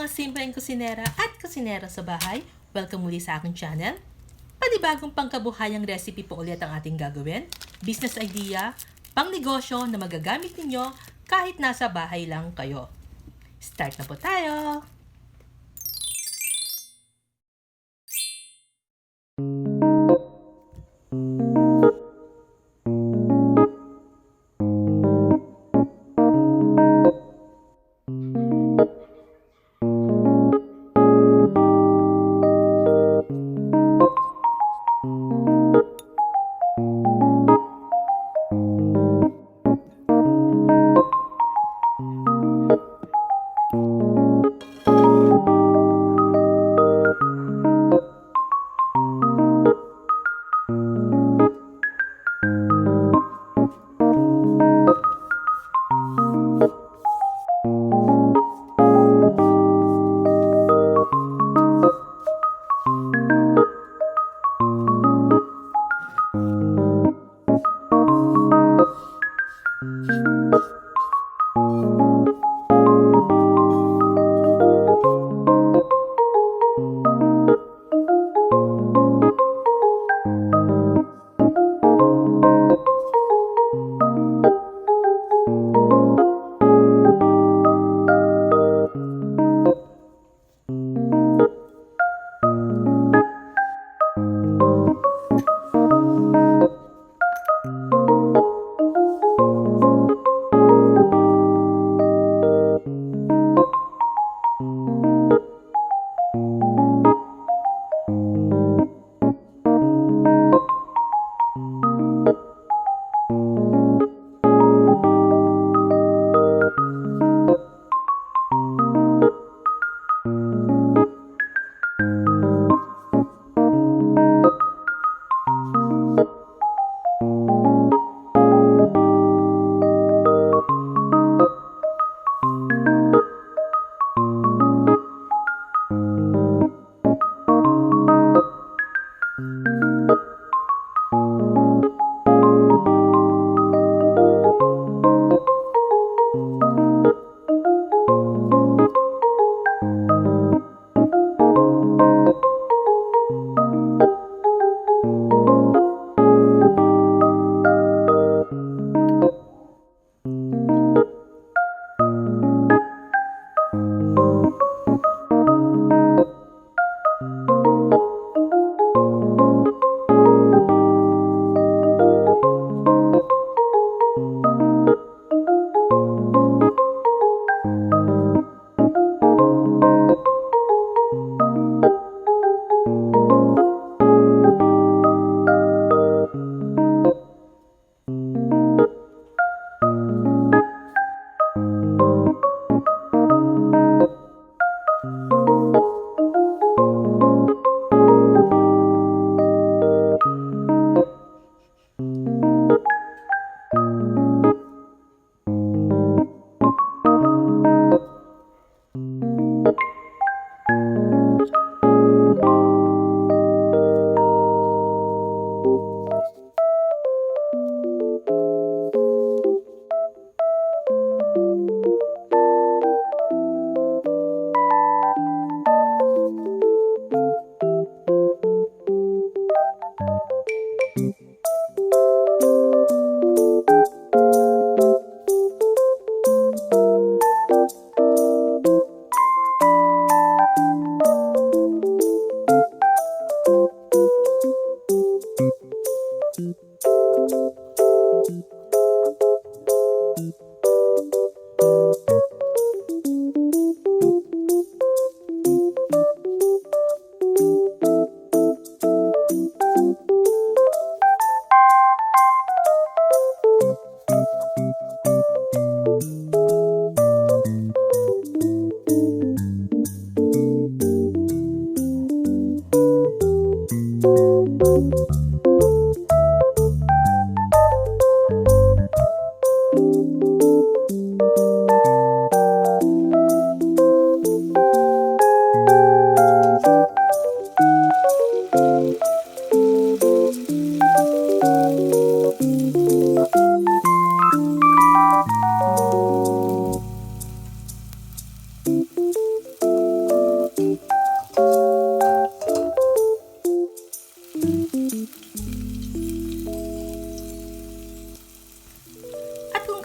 mga simpleng kusinera at kusinera sa bahay. Welcome muli sa aking channel. Panibagong pangkabuhayang recipe po ulit ang ating gagawin. Business idea, pangnegosyo na magagamit ninyo kahit nasa bahay lang kayo. Start na po tayo!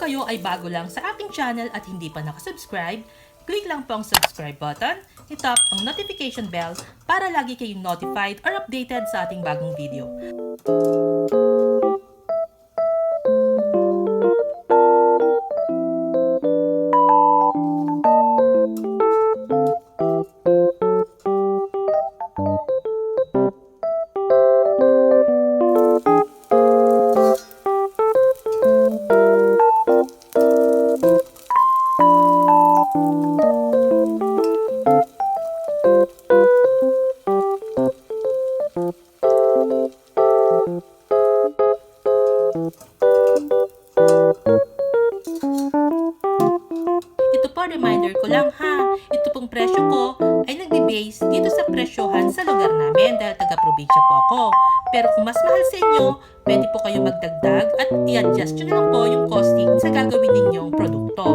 kayo ay bago lang sa aking channel at hindi pa nakasubscribe, click lang po ang subscribe button, hit-up ang notification bell para lagi kayong notified or updated sa ating bagong video. Reminder ko lang ha, ito pong presyo ko ay nagbe-base dito sa presyohan sa lugar namin dahil taga-probinsya po ako. Pero kung mas mahal sa inyo, pwede po kayo magdagdag at i-adjust nyo na lang po yung costing sa gagawin ninyong produkto.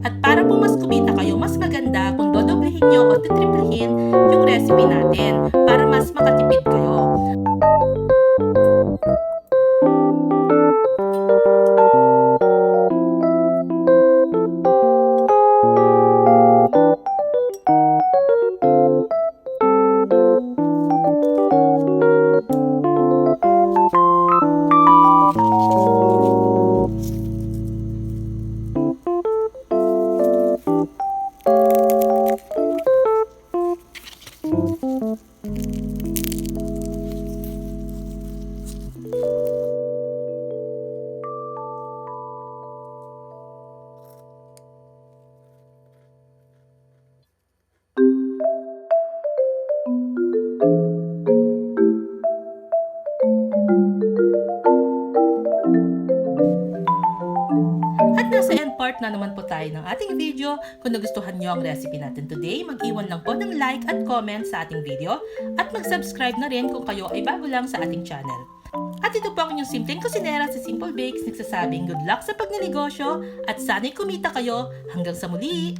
At para po mas kumita kayo, mas maganda kung dodoblehin nyo o titriplehin yung recipe natin para mas makatipid kayo. Nasa end part na naman po tayo ng ating video. Kung nagustuhan nyo ang recipe natin today, mag-iwan lang po ng like at comment sa ating video at mag-subscribe na rin kung kayo ay bago lang sa ating channel. At ito po ang inyong simpleng kusinera sa Simple Bakes nagsasabing good luck sa pagnegosyo at sana'y kumita kayo. Hanggang sa muli!